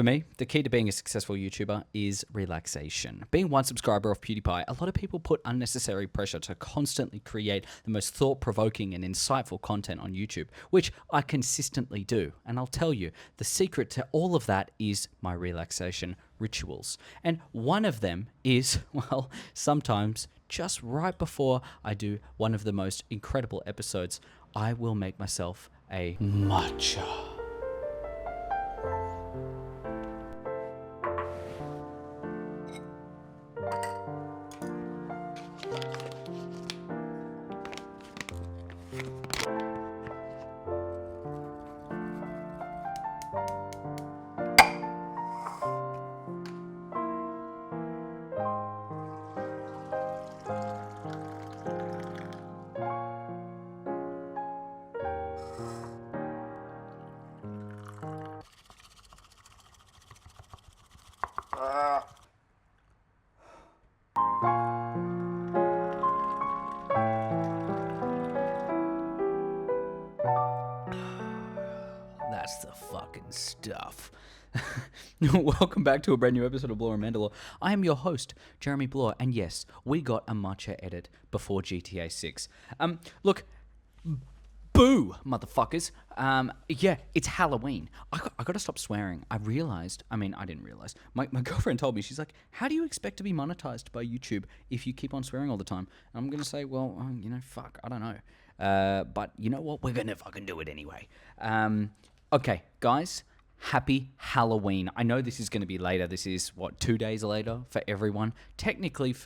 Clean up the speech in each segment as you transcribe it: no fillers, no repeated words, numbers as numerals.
For me, the key to being a successful YouTuber is relaxation. Being one subscriber of PewDiePie, a lot of people put unnecessary pressure to constantly create the most thought-provoking and insightful content on YouTube, which I consistently do. And I'll tell you, the secret to all of that is my relaxation rituals. And one of them is, well, sometimes just right before I do one of the most incredible episodes, I will make myself a matcha. That's the fucking stuff. Welcome back to a brand new episode of Bloor and Mandalore. I am your host, Jeremy Bloor, and yes, we got a matcha edit before GTA 6. Look, boo, motherfuckers. Yeah, it's Halloween. I got to stop swearing. I didn't realize. My girlfriend told me, she's like, how do you expect to be monetized by YouTube if you keep on swearing all the time? And I'm going to say, well, fuck, I don't know. But you know what? We're going to fucking do it anyway. Okay, guys, happy Halloween. I know this is going to be later. This is, 2 days later for everyone? Technically,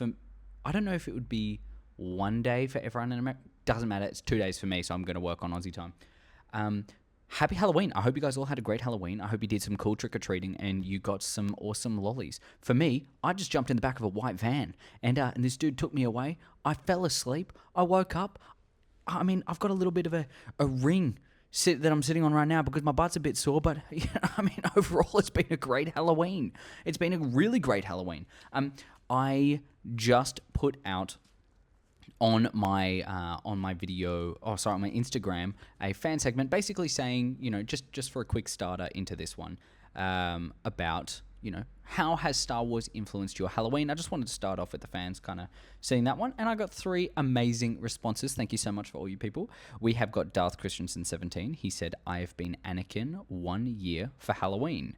I don't know if it would be 1 day for everyone in America. Doesn't matter. It's 2 days for me, so I'm going to work on Aussie time. Happy Halloween. I hope you guys all had a great Halloween. I hope you did some cool trick-or-treating and you got some awesome lollies. For me, I just jumped in the back of a white van and this dude took me away. I fell asleep. I woke up. I've got a little bit of a ring that I'm sitting on right now because my butt's a bit sore, but overall it's been a great Halloween. It's been a really great Halloween. I just put out on my on my Instagram a fan segment basically saying, just for a quick starter into this one, about how has Star Wars influenced your Halloween. I just wanted to start off with the fans kind of seeing that one, and I got 3 amazing responses. Thank you so much for all you people. We have got Darth Christensen 17. He said, I have been Anakin 1 year for Halloween.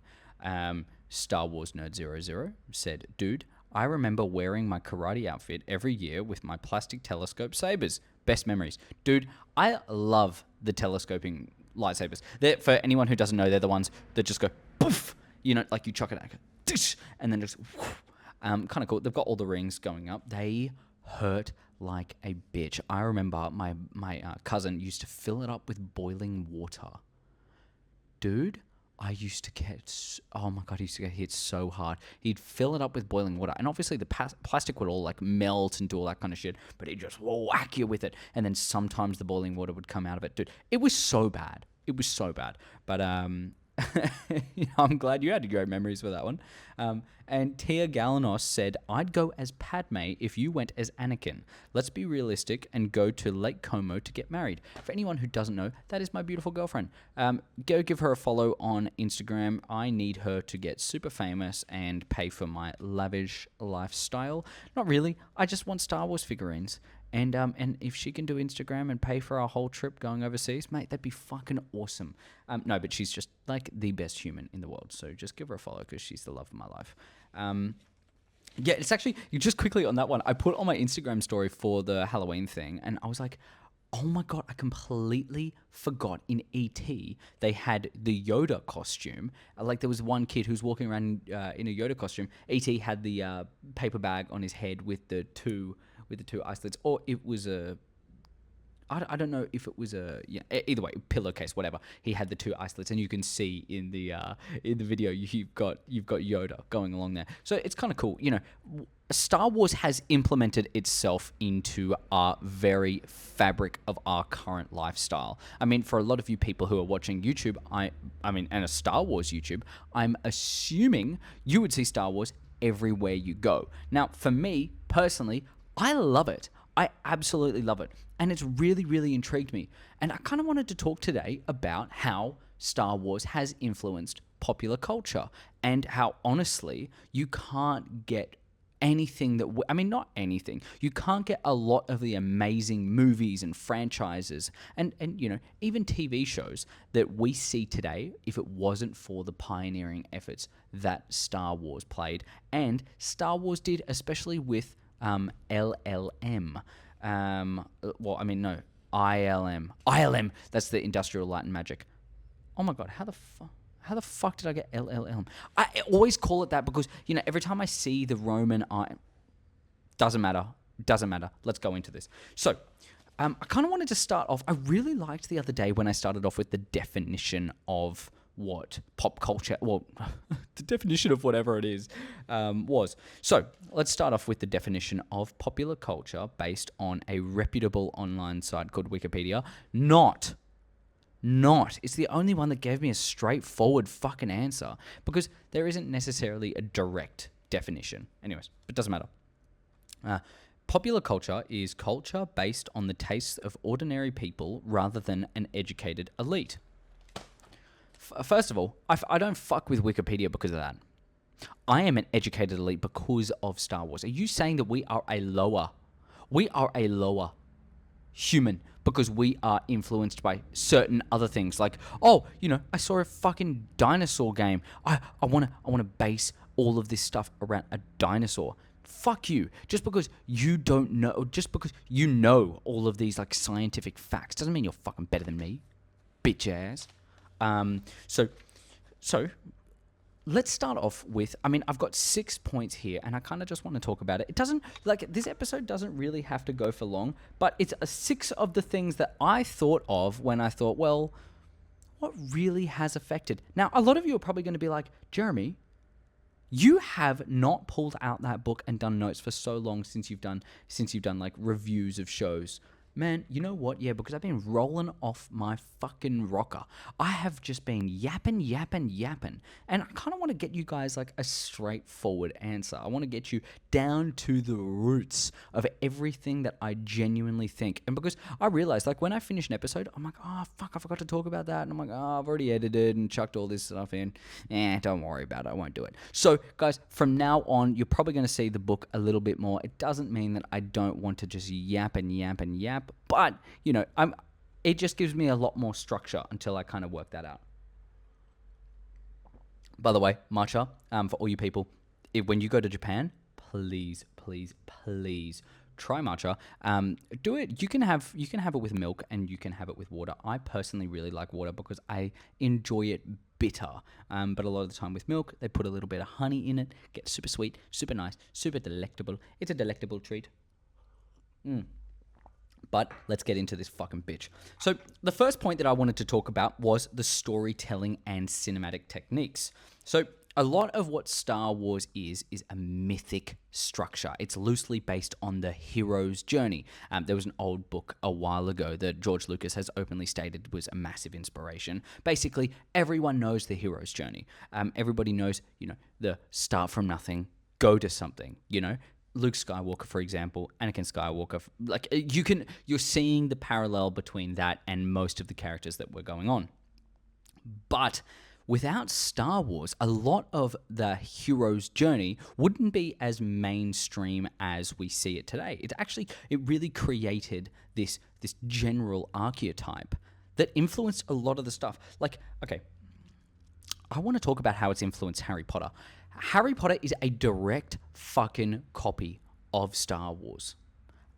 Star Wars Nerd 00 said, dude, I remember wearing my karate outfit every year with my plastic telescope sabers. Best memories. Dude, I love the telescoping lightsabers. For anyone who doesn't know, they're the ones that just go poof, like you chuck it out, and then just kind of cool. They've got all the rings going up. They hurt like a bitch. I remember my cousin used to fill it up with boiling water. Dude, I used to get, hit so hard. He'd fill it up with boiling water, and obviously the plastic would all like melt and do all that kind of shit, but he'd just whack you with it, and then sometimes the boiling water would come out of it. Dude, it was so bad. But I'm glad you had great memories for that one. And Tia Galanos said, I'd go as Padme if you went as Anakin. Let's be realistic and go to Lake Como to get married. For anyone who doesn't know, that is my beautiful girlfriend. Go give her a follow on Instagram. I need her to get super famous and pay for my lavish lifestyle. Not really. I just want Star Wars figurines. And if she can do Instagram and pay for our whole trip going overseas, mate, that'd be fucking awesome. No, but she's just like the best human in the world. So just give her a follow because she's the love of my life. Yeah, it's actually, just quickly on that one, I put on my Instagram story for the Halloween thing, and I was like, oh my God, I completely forgot in E.T. they had the Yoda costume. Like there was one kid who's walking around in a Yoda costume. E.T. had the paper bag on his head with the two islets, or it was I don't know if it was either way, pillowcase, whatever. He had the 2 islets, and you can see in the video you've got Yoda going along there. So it's kind of cool. Star Wars has implemented itself into our very fabric of our current lifestyle. For a lot of you people who are watching YouTube, and a Star Wars YouTube, I'm assuming you would see Star Wars everywhere you go. Now, for me personally, I love it. I absolutely love it. And it's really, really intrigued me. And I kind of wanted to talk today about how Star Wars has influenced popular culture and how honestly you can't get anything that not anything. You can't get a lot of the amazing movies and franchises and even TV shows that we see today if it wasn't for the pioneering efforts that Star Wars played, and Star Wars did, especially with LLM. No, ILM. ILM. That's the Industrial Light and Magic. Oh my god, how the fuck did I get LLM? I always call it that because, every time I see the Roman I... Doesn't matter. Let's go into this. So, I kind of wanted to start off... I really liked the other day when I started off with the definition of what pop culture... Well, the definition of whatever it is was. So, let's start off with the definition of popular culture based on a reputable online site called Wikipedia. It's the only one that gave me a straightforward fucking answer because there isn't necessarily a direct definition. Anyways, it doesn't matter. Popular culture is culture based on the tastes of ordinary people rather than an educated elite. First of all, I don't fuck with Wikipedia because of that. I am an educated elite because of Star Wars. Are you saying that we are a lower human because we are influenced by certain other things? Like, I saw a fucking dinosaur game. I want to base all of this stuff around a dinosaur. Fuck you. Just because you don't know, just because you know all of these like scientific facts doesn't mean you're fucking better than me, bitch ass. So let's start off with, I've got 6 points here and I kind of just want to talk about it. It doesn't, this episode doesn't really have to go for long, but it's 6 of the things that I thought of when I thought, well, what really has affected? Now, a lot of you are probably going to be like, Jeremy, you have not pulled out that book and done notes for so long since you've done like reviews of shows. Man, you know what? Yeah, because I've been rolling off my fucking rocker. I have just been yapping. And I kind of want to get you guys like a straightforward answer. I want to get you down to the roots of everything that I genuinely think. And because I realized, like, when I finish an episode, I'm like, oh, fuck, I forgot to talk about that. And I'm like, oh, I've already edited and chucked all this stuff in. Don't worry about it. I won't do it. So, guys, from now on, you're probably going to see the book a little bit more. It doesn't mean that I don't want to just yap. But, it just gives me a lot more structure until I kind of work that out. By the way, matcha, for all you people, when you go to Japan, please try matcha. Do it. You can have it with milk and you can have it with water. I personally really like water because I enjoy it bitter. But a lot of the time with milk, they put a little bit of honey in it. Gets super sweet, super nice, super delectable. It's a delectable treat. But let's get into this fucking bitch. So the first point that I wanted to talk about was the storytelling and cinematic techniques. So a lot of what Star Wars is a mythic structure. It's loosely based on the hero's journey. There was an old book a while ago that George Lucas has openly stated was a massive inspiration. Basically, everyone knows the hero's journey. Everybody knows, the start from nothing, go to something, Luke Skywalker, for example, Anakin Skywalker, you're seeing the parallel between that and most of the characters that were going on. But without Star Wars, a lot of the hero's journey wouldn't be as mainstream as we see it today. It really created this general archetype that influenced a lot of the stuff. Like, okay, I want to talk about how it's influenced Harry Potter. Harry Potter is a direct fucking copy of Star Wars.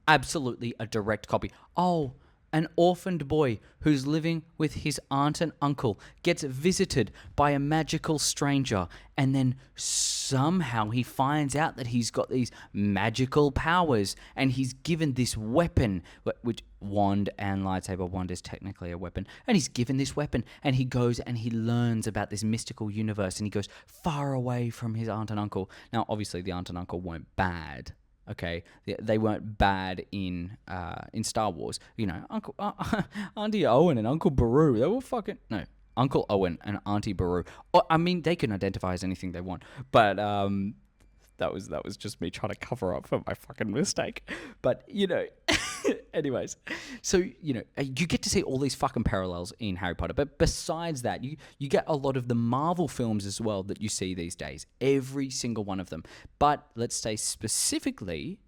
Absolutely a direct copy. Oh, an orphaned boy who's living with his aunt and uncle gets visited by a magical stranger, and then somehow he finds out that he's got these magical powers, and he's given this weapon, which wand and lightsaber. Wand is technically a weapon, and he's given this weapon, and he goes and he learns about this mystical universe, and he goes far away from his aunt and uncle. Now, obviously, the aunt and uncle weren't bad. Okay, they weren't bad in Star Wars. Uncle Auntie Owen and Uncle Beru, they were fucking no. Uncle Owen and Auntie Beru. They can identify as anything they want, but that was just me trying to cover up for my fucking mistake. But Anyways, so, you get to see all these fucking parallels in Harry Potter. But besides that, you get a lot of the Marvel films as well that you see these days. Every single one of them. But let's say specifically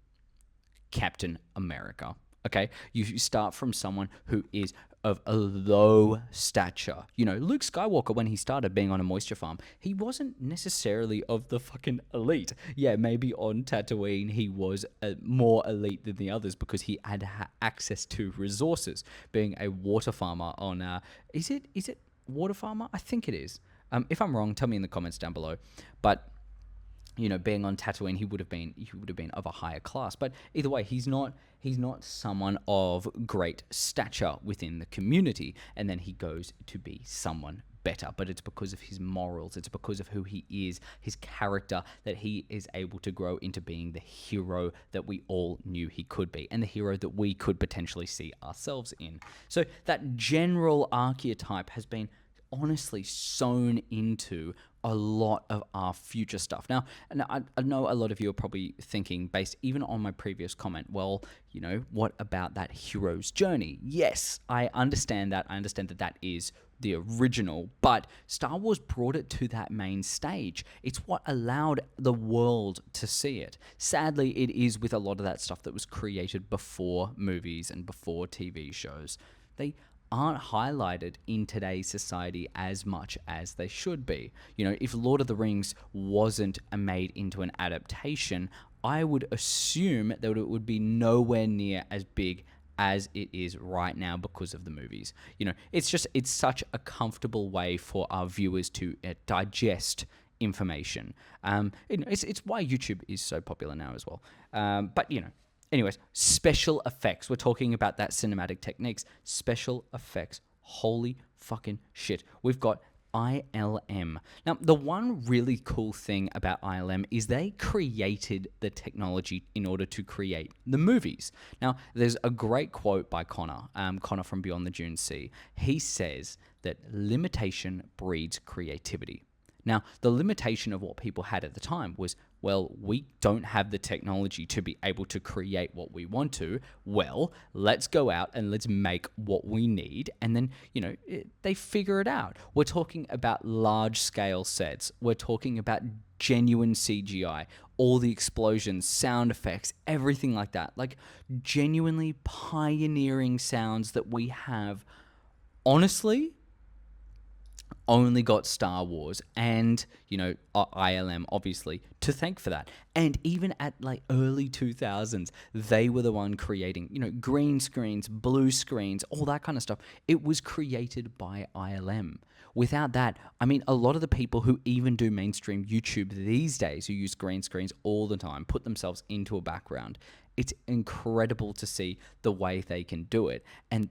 Captain America. Okay, you start from someone who is of a low stature. Luke Skywalker, when he started being on a moisture farm, he wasn't necessarily of the fucking elite. Yeah, maybe on Tatooine he was more elite than the others because he had access to resources. Being a water farmer on, is it water farmer? I think it is. If I'm wrong, tell me in the comments down below. But being on Tatooine, he would have been of a higher class. But either way, he's not someone of great stature within the community, and then he goes to be someone better. But it's because of his morals, it's because of who he is, his character, that he is able to grow into being the hero that we all knew he could be, and the hero that we could potentially see ourselves in. So that general archetype has been honestly sewn into a lot of our future stuff. Now, and I know a lot of you are probably thinking, based even on my previous comment, well, what about that hero's journey? Yes, I understand that. I understand that that is the original, but Star Wars brought it to that main stage. It's what allowed the world to see it. Sadly, it is with a lot of that stuff that was created before movies and before TV shows. They aren't highlighted in today's society as much as they should be. If Lord of the Rings wasn't made into an adaptation, I would assume that it would be nowhere near as big as it is right now because of the movies. It's such a comfortable way for our viewers to digest information. It's why YouTube is so popular now as well. But anyways, special effects. We're talking about that cinematic techniques. Special effects. Holy fucking shit. We've got ILM. Now, the one really cool thing about ILM is they created the technology in order to create the movies. Now, there's a great quote by Connor from Beyond the Dune Sea. He says that limitation breeds creativity. Now, the limitation of what people had at the time was, well, we don't have the technology to be able to create what we want to. Well, let's go out and let's make what we need. And then, they figure it out. We're talking about large scale sets. We're talking about genuine CGI, all the explosions, sound effects, everything like that. Like genuinely pioneering sounds that we have, honestly, only got Star Wars and, ILM, obviously, to thank for that. And even at early 2000s, they were the one creating, green screens, blue screens, all that kind of stuff. It was created by ILM. Without that, a lot of the people who even do mainstream YouTube these days, who use green screens all the time, put themselves into a background. It's incredible to see the way they can do it. And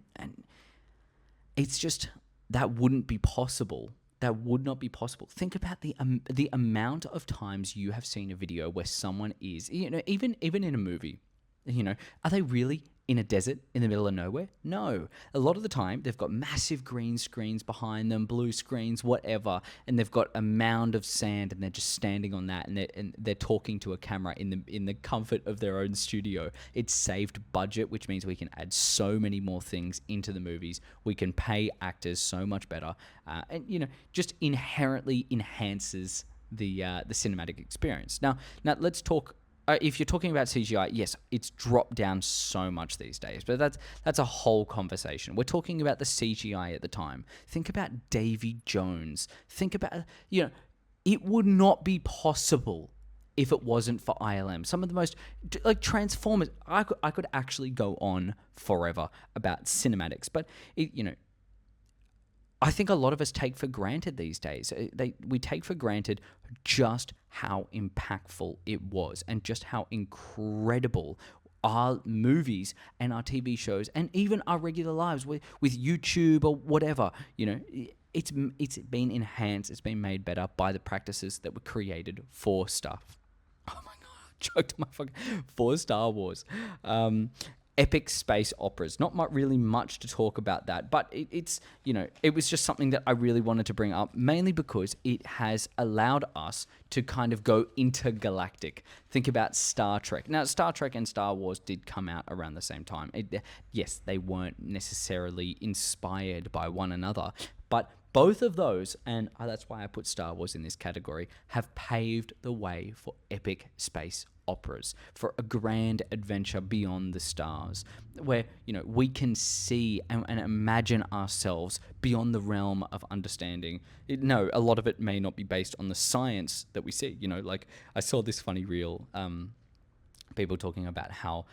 it's just... that wouldn't be possible. That would not be possible. Think about the amount of times you have seen a video where someone is, even in a movie, are they really in a desert in the middle of nowhere? No. A lot of the time, they've got massive green screens behind them, blue screens, whatever, and they've got a mound of sand, and they're just standing on that, and they're talking to a camera in the comfort of their own studio. It's saved budget, which means we can add so many more things into the movies. We can pay actors so much better, and just inherently enhances the cinematic experience. Now let's talk. If you're talking about CGI, yes, it's dropped down so much these days, but that's a whole conversation. We're talking about the CGI at the time. Think about Davy Jones. Think about, it would not be possible if it wasn't for ILM. Some of the most, Transformers, I could actually go on forever about cinematics, but I think a lot of us take for granted these days. We take for granted just how impactful it was and just how incredible our movies and our TV shows and even our regular lives with YouTube or whatever, it's been enhanced, it's been made better by the practices that were created for stuff. Oh my God, choked on my fucking, for Star Wars. epic space operas. Not really much to talk about that, but it's, it was just something that I really wanted to bring up, mainly because it has allowed us to kind of go intergalactic. Think about Star Trek. Now, Star Trek and Star Wars did come out around the same time. Yes, they weren't necessarily inspired by one another, but both of those, and that's why I put Star Wars in this category, have paved the way for epic space operas, for a grand adventure beyond the stars, where, we can see and imagine ourselves beyond the realm of understanding. No, a lot of it may not be based on the science that we see. Like I saw this funny reel, people talking about how,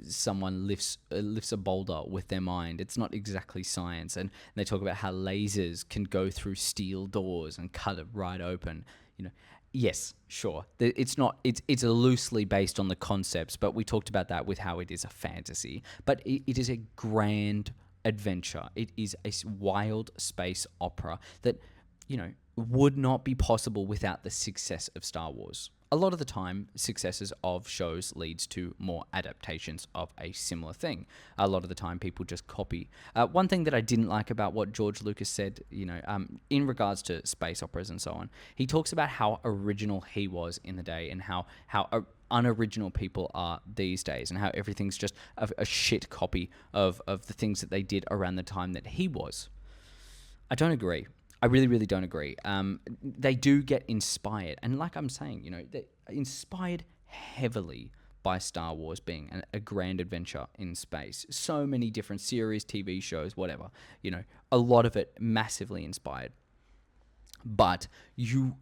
someone lifts a boulder with their mind. It's not exactly science, and they talk about how lasers can go through steel doors and cut it right open. Yes, sure. It's not. It's loosely based on the concepts, but we talked about that with how it is a fantasy. But it is a grand adventure. It is a wild space opera that, would not be possible without the success of Star Wars. A lot of the time, successes of shows leads to more adaptations of a similar thing. A lot of the time, people just copy. One thing that I didn't like about what George Lucas said, in regards to space operas and so on, he talks about how original he was in the day and how unoriginal people are these days, and how everything's just a shit copy of the things that they did around the time that he was. I don't agree. I really, really don't agree. They do get inspired. And like I'm saying, they're inspired heavily by Star Wars being a grand adventure in space. So many different series, TV shows, whatever. A lot of it massively inspired. But you're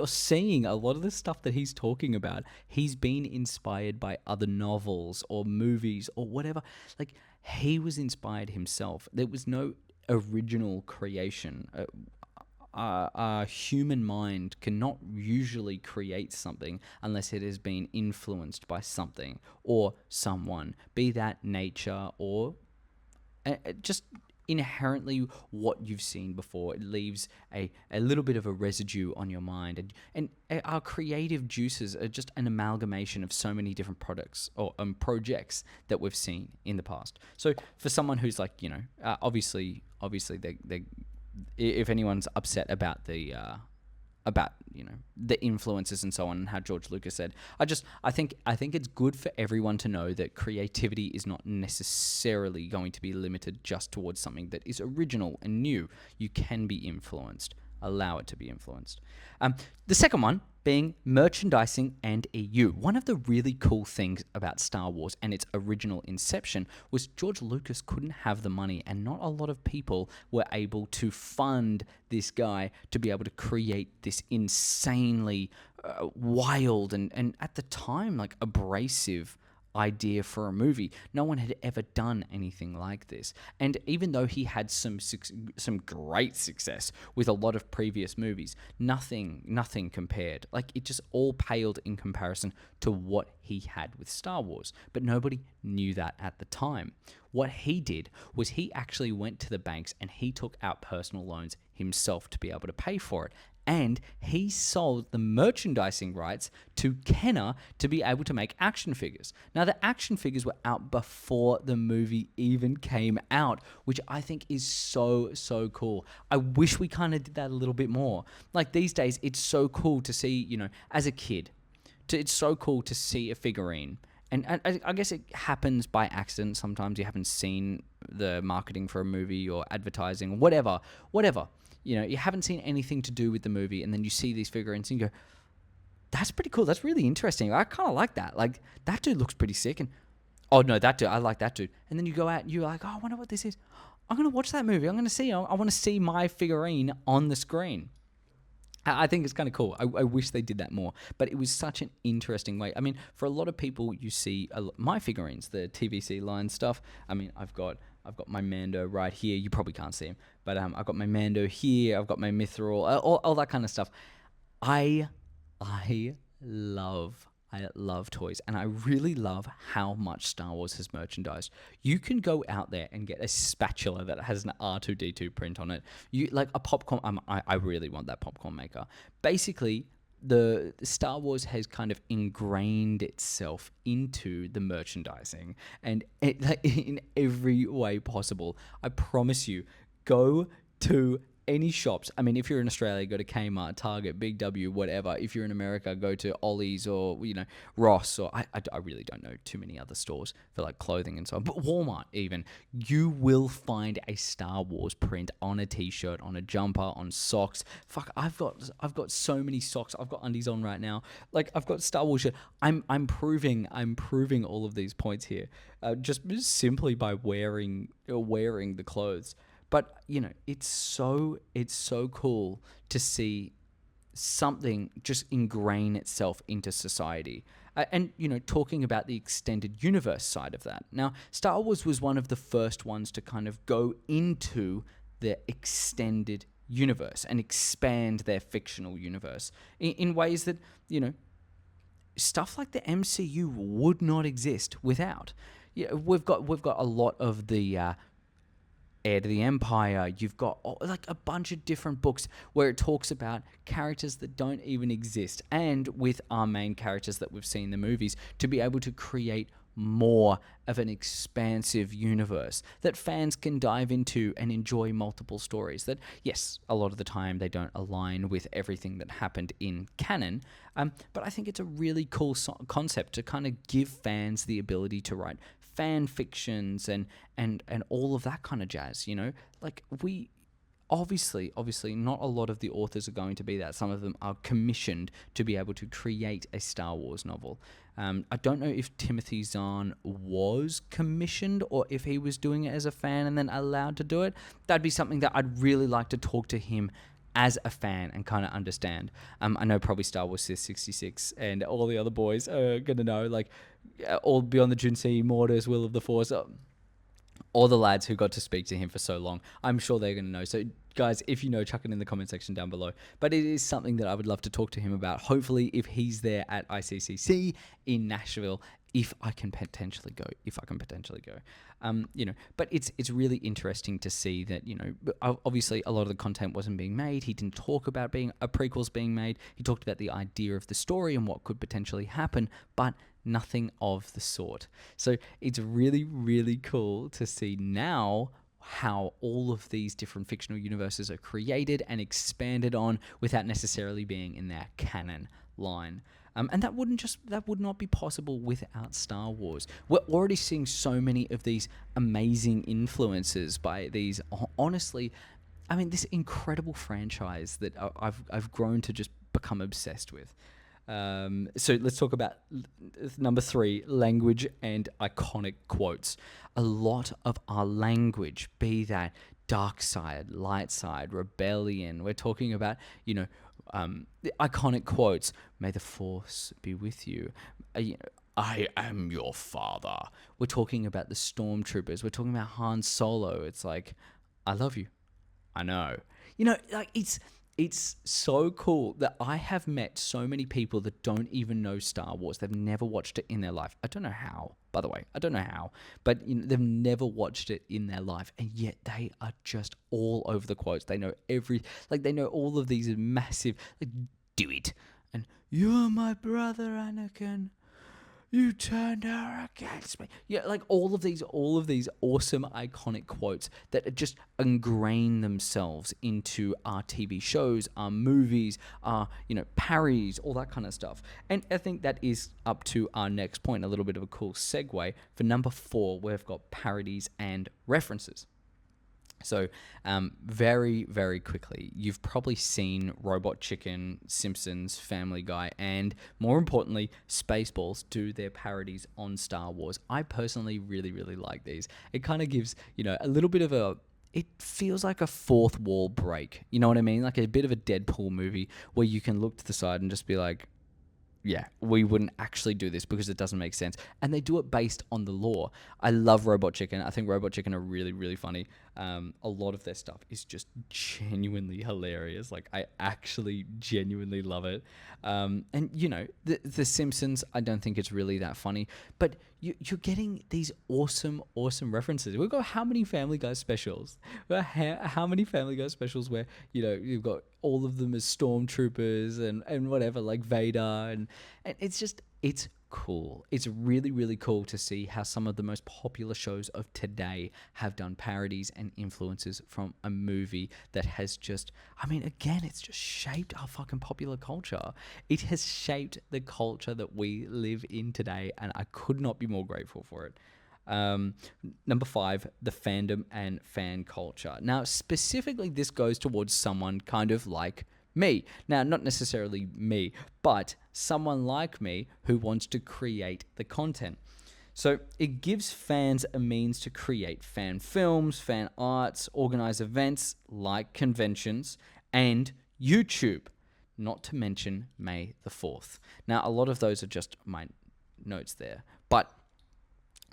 seeing a lot of the stuff that he's talking about. He's been inspired by other novels or movies or whatever. Like, he was inspired himself. There was no original creation. A human mind cannot usually create something unless it has been influenced by something or someone, be that nature or just inherently what you've seen before. It leaves a little bit of a residue on your mind, and our creative juices are just an amalgamation of so many different products or projects that we've seen in the past. So for someone who's like, obviously they if anyone's upset about the influences and so on, and how George Lucas said, I think it's good for everyone to know that creativity is not necessarily going to be limited just towards something that is original and new. You can be influenced. Allow it to be influenced. The second one being merchandising and EU. One of the really cool things about Star Wars and its original inception was George Lucas couldn't have the money, and not a lot of people were able to fund this guy to be able to create this insanely wild and at the time, like, abrasive idea for a movie. No one had ever done anything like this. And even though he had some great success with a lot of previous movies, nothing compared. Like, it just all paled in comparison to what he had with Star Wars. But nobody knew that at the time. What he did was he actually went to the banks and he took out personal loans himself to be able to pay for it. And he sold the merchandising rights to Kenner to be able to make action figures. Now, the action figures were out before the movie even came out, which I think is so cool. I wish we kind of did that a little bit more. Like, these days, it's so cool to see, as a kid, it's so cool to see a figurine. And I guess it happens by accident. Sometimes you haven't seen the marketing for a movie or advertising, whatever. You haven't seen anything to do with the movie, and then you see these figurines and you go, that's pretty cool. That's really interesting. I kind of like that. Like, that dude looks pretty sick. And, oh, no, that dude, I like that dude. And then you go out and you're like, oh, I wonder what this is. I'm going to watch that movie. I want to see my figurine on the screen. I think it's kind of cool. I wish they did that more. But it was such an interesting way. I mean, for a lot of people, you see my figurines, the TVC line stuff. I mean, I've got my Mando right here. You probably can't see him, but I've got my Mando here. I've got my Mithril, all that kind of stuff. I love toys, and I really love how much Star Wars has merchandised. You can go out there and get a spatula that has an R2-D2 print on it. You like a popcorn. I really want that popcorn maker. Basically, the Star Wars has kind of ingrained itself into the merchandising and in every way possible. I promise you, go to any shops. I mean, if you're in Australia, go to Kmart, Target, Big W, whatever. If you're in America, go to Ollie's or, Ross, or I really don't know too many other stores for like clothing and so on. But Walmart even, you will find a Star Wars print on a t-shirt, on a jumper, on socks. Fuck, I've got so many socks. I've got undies on right now. Like, I've got Star Wars shirt. I'm proving all of these points here, just simply by wearing the clothes. But it's so cool to see something just ingrain itself into society. And talking about the extended universe side of that. Now, Star Wars was one of the first ones to kind of go into the extended universe and expand their fictional universe in ways that, stuff like the MCU would not exist without. Yeah, we've got a lot of the Heir to the Empire. You've got like a bunch of different books where it talks about characters that don't even exist, and with our main characters that we've seen in the movies, to be able to create more of an expansive universe that fans can dive into and enjoy multiple stories that, yes, a lot of the time they don't align with everything that happened in canon, but I think it's a really cool concept to kind of give fans the ability to write fan fictions and all of that kind of jazz. Like, we obviously not a lot of the authors are going to be that. Some of them are commissioned to be able to create a Star Wars novel. I don't know if Timothy Zahn was commissioned or if he was doing it as a fan and then allowed to do it. That'd be something that I'd really like to talk to him as a fan and kind of understand. I know probably Star Wars 66 and all the other boys are going to know, like, all Beyond the Junsei, Mortis, Will of the Force, all the lads who got to speak to him for so long. I'm sure they're going to know. So, guys, if you know, chuck it in the comment section down below. But it is something that I would love to talk to him about. Hopefully, if he's there at ICCC in Nashville, if I can potentially go. But it's really interesting to see that, obviously a lot of the content wasn't being made. He didn't talk about being a prequels being made. He talked about the idea of the story and what could potentially happen, but nothing of the sort. So it's really, really cool to see now how all of these different fictional universes are created and expanded on without necessarily being in their canon line. And that would not be possible without Star Wars. We're already seeing so many of these amazing influences by these, honestly, I mean, this incredible franchise that I've grown to just become obsessed with. So let's talk about number 3, language and iconic quotes. A lot of our language, be that dark side, light side, rebellion, we're talking about, the iconic quotes. May the Force be with you. I am your father. We're talking about the stormtroopers. We're talking about Han Solo. It's like, I love you. I know. Like, it's so cool that I have met so many people that don't even know Star Wars. They've never watched it in their life. I don't know how, by the way. I don't know how. But they've never watched it in their life. And yet they are just all over the quotes. They know they know all of these massive, like, do it. And, you're my brother, Anakin. You turned her against me. Yeah, like all of these awesome iconic quotes that just ingrain themselves into our TV shows, our movies, our, parodies, all that kind of stuff. And I think that is up to our next point, a little bit of a cool segue. For number 4, we've got parodies and references. So, very, very quickly, you've probably seen Robot Chicken, Simpsons, Family Guy, and more importantly, Spaceballs do their parodies on Star Wars. I personally really, really like these. It kind of gives, a little bit of it feels like a fourth wall break. You know what I mean? Like a bit of a Deadpool movie where you can look to the side and just be like, yeah, we wouldn't actually do this because it doesn't make sense. And they do it based on the lore. I love Robot Chicken. I think Robot Chicken are really, really funny. A lot of their stuff is just genuinely hilarious. Like, I actually genuinely love it. And you know, the Simpsons, I don't think it's really that funny, but you're getting these awesome references. We've got how many Family Guy specials? How many Family Guy specials where, you know, you've got all of them as stormtroopers and whatever, like Vader, and it's just, it's cool. It's really cool to see how some of the most popular shows of today have done parodies and influences from a movie that has just, I mean, again, it's just shaped our fucking popular culture. It has shaped the culture that we live in today, and I could not be more grateful for it. Number 5, the fandom and fan culture. Now, specifically, this goes towards someone kind of like me. Now, not necessarily me, but someone like me who wants to create the content. So it gives fans a means to create fan films, fan arts, organize events like conventions, and YouTube, not to mention May the 4th. Now, a lot of those are just my notes there, but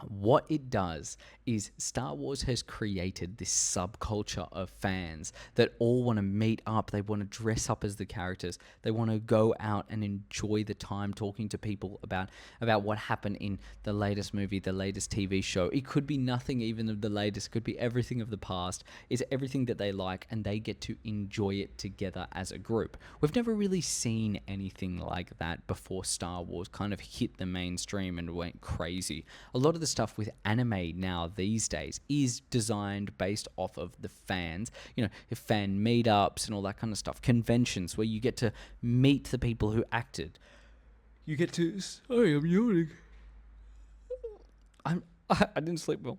what it does is Star Wars has created this subculture of fans that all want to meet up. They want to dress up as the characters. They want to go out and enjoy the time talking to people about what happened in the latest movie, the latest TV show. It could be nothing even of the latest. It could be everything of the past. It's everything that they like, and they get to enjoy it together as a group. We've never really seen anything like that before Star Wars kind of hit the mainstream and went crazy. A lot of the stuff with anime now these days is designed based off of the fans, you know, fan meetups and all that kind of stuff, conventions where you get to meet the people who acted. You get to, sorry, I'm yawning. I didn't sleep well.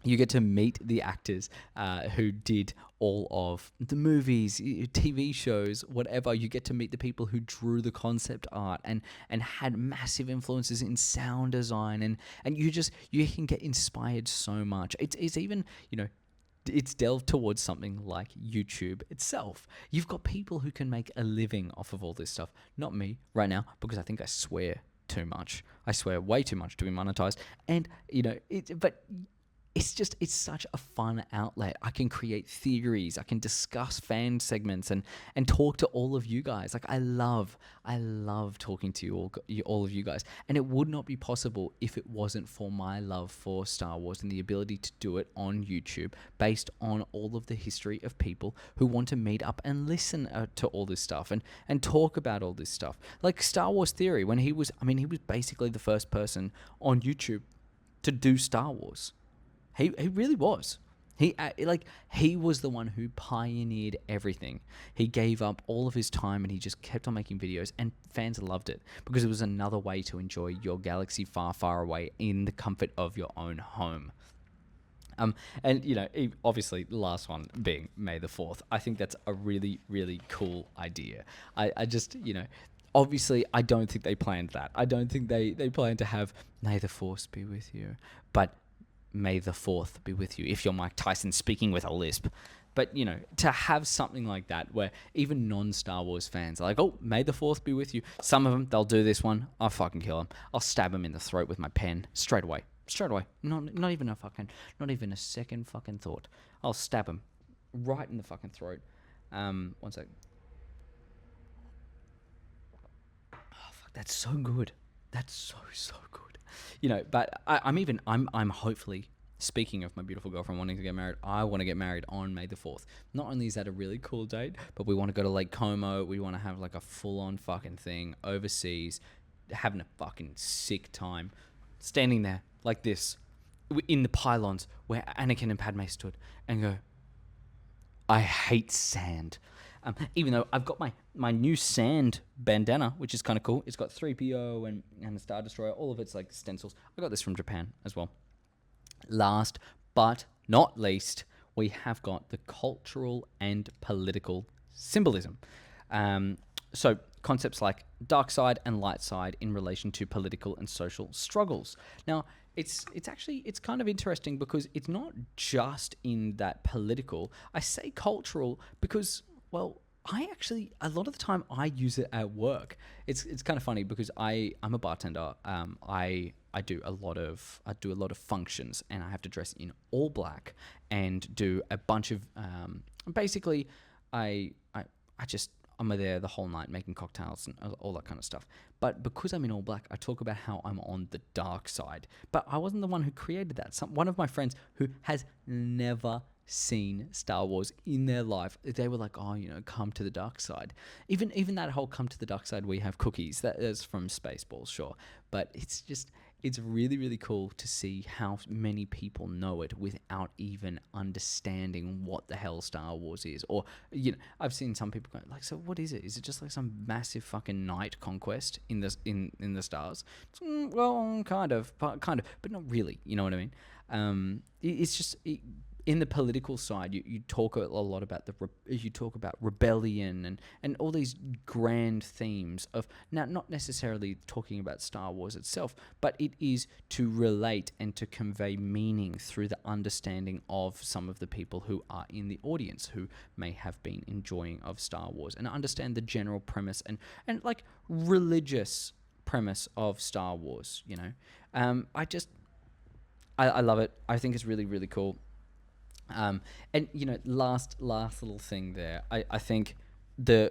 You get to meet the actors who did all of the movies, TV shows, whatever. You get to meet the people who drew the concept art and had massive influences in sound design, and you can get inspired so much. It's even, you know, it's delved towards something like YouTube itself. You've got people who can make a living off of all this stuff. Not me right now, because I think I swear too much. I swear way too much to be monetized. And, you know, but it's such a fun outlet. I can create theories. I can discuss fan segments and talk to all of you guys. Like, I love talking to all of you guys. And it would not be possible if it wasn't for my love for Star Wars and the ability to do it on YouTube based on all of the history of people who want to meet up and listen to all this stuff and talk about all this stuff. Like Star Wars Theory, when he was basically the first person on YouTube to do Star Wars. He really was. He was the one who pioneered everything. He gave up all of his time and he just kept on making videos, and fans loved it because it was another way to enjoy your galaxy far, far away in the comfort of your own home. And, you know, obviously the last one being May the 4th. I think that's a really, really cool idea. I just, you know, obviously I don't think they planned that. I don't think they planned to have May the Force be with you, but May the 4th be with you, if you're Mike Tyson speaking with a lisp. But, you know, to have something like that where even non-Star Wars fans are like, oh, May the 4th be with you. Some of them, they'll do this one. I'll fucking kill them. I'll stab them in the throat with my pen straight away. Not even a second fucking thought. I'll stab them right in the fucking throat. One sec. Oh, fuck, that's so good. That's so good. You know, but I'm hopefully, speaking of my beautiful girlfriend wanting to get married, I want to get married on May the 4th. Not only is that a really cool date, but we want to go to Lake Como. We want to have like a full-on fucking thing overseas, having a fucking sick time, standing there like this in the pylons where Anakin and Padme stood and go, I hate sand. Even though I've got my new sand bandana, which is kind of cool. It's got 3PO and a Star Destroyer. All of it's like stencils. I got this from Japan as well. Last but not least, we have got the cultural and political symbolism. So concepts like dark side and light side in relation to political and social struggles. Now, it's kind of interesting because it's not just in that political. I say cultural because, well, a lot of the time I use it at work. It's kind of funny because I'm a bartender. I do a lot of functions, and I have to dress in all black. and do a bunch of basically I'm there the whole night making cocktails and all that kind of stuff. But because I'm in all black, I talk about how I'm on the dark side. But I wasn't the one who created that. One of my friends who has never seen Star Wars in their life, they were like, "Oh, come to the dark side." Even that whole "come to the dark side," we have cookies. That is from Spaceballs, sure. But it's really, really cool to see how many people know it without even understanding what the hell Star Wars is. Or, I've seen some people go like, "So what is it? Is it just like some massive fucking night conquest in the stars?" Well, kind of, but not really. You know what I mean? It's just in the political side, you talk a lot about you talk about rebellion and all these grand themes of now not necessarily talking about Star Wars itself, but it is to relate and to convey meaning through the understanding of some of the people who are in the audience who may have been enjoying of Star Wars and understand the general premise and like religious premise of Star Wars. I love it. I think it's really, really cool. And last little thing there, I think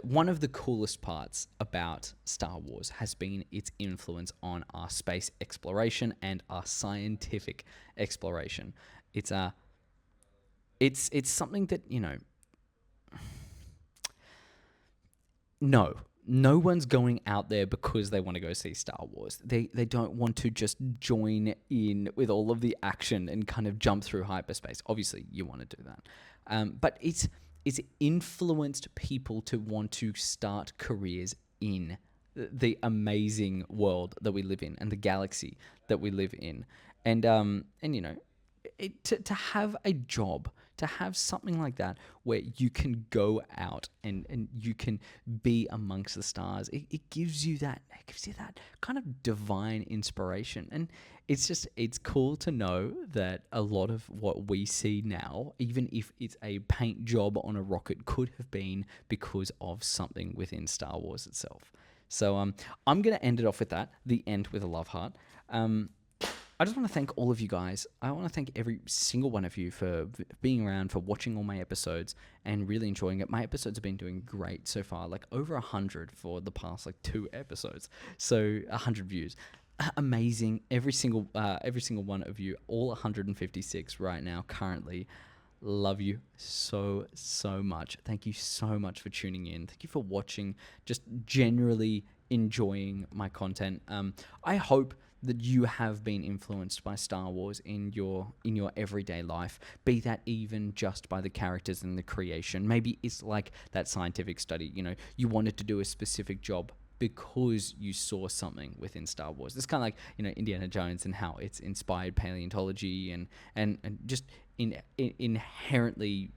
one of the coolest parts about Star Wars has been its influence on our space exploration and our scientific exploration. It's something that no one's going out there because they want to go see Star Wars. They don't want to just join in with all of the action and kind of jump through hyperspace. Obviously, you want to do that. But it's influenced people to want to start careers in the amazing world that we live in and the galaxy that we live in. And to have a job, to have something like that where you can go out and you can be amongst the stars, it gives you that kind of divine inspiration. And it's cool to know that a lot of what we see now, even if it's a paint job on a rocket, could have been because of something within Star Wars itself. So I'm going to end it off with that, the end with a love heart. I just want to thank all of you guys. I want to thank every single one of you for being around, for watching all my episodes and really enjoying it. My episodes have been doing great so far, like over 100 for the past 2 episodes. So 100 views. Amazing. Every single one of you, all 156 right now currently. Love you so much. Thank you so much for tuning in. Thank you for watching, just generally enjoying my content. I hope that you have been influenced by Star Wars in your everyday life, be that even just by the characters and the creation. Maybe it's like that scientific study, you wanted to do a specific job because you saw something within Star Wars. It's kind of like, Indiana Jones and how it's inspired paleontology and just inherently,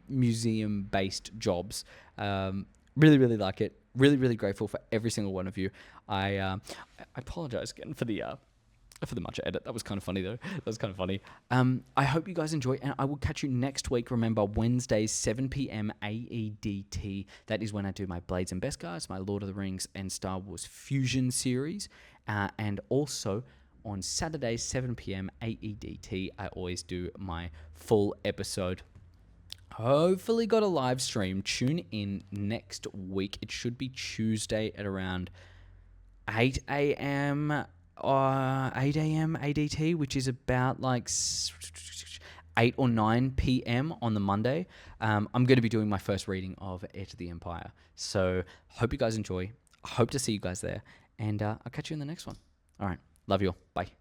museum-based jobs. Really, really like it. Really, really grateful for every single one of you. I apologize again for the matcha edit. That was kind of funny though. That was kind of funny. I hope you guys enjoy, and I will catch you next week. Remember, Wednesdays 7 p.m. AEDT. That is when I do my Blades and Beskars, my Lord of the Rings and Star Wars Fusion series, and also on Saturdays 7 p.m. AEDT. I always do my full episode. Hopefully got a live stream. Tune in next week. It should be Tuesday at around 8 a.m. 8 a.m. ADT, which is about 8 or 9 p.m. on the Monday. I'm going to be doing my first reading of Heir to the Empire. So hope you guys enjoy. I hope to see you guys there. And I'll catch you in the next one. All right. Love you all. Bye.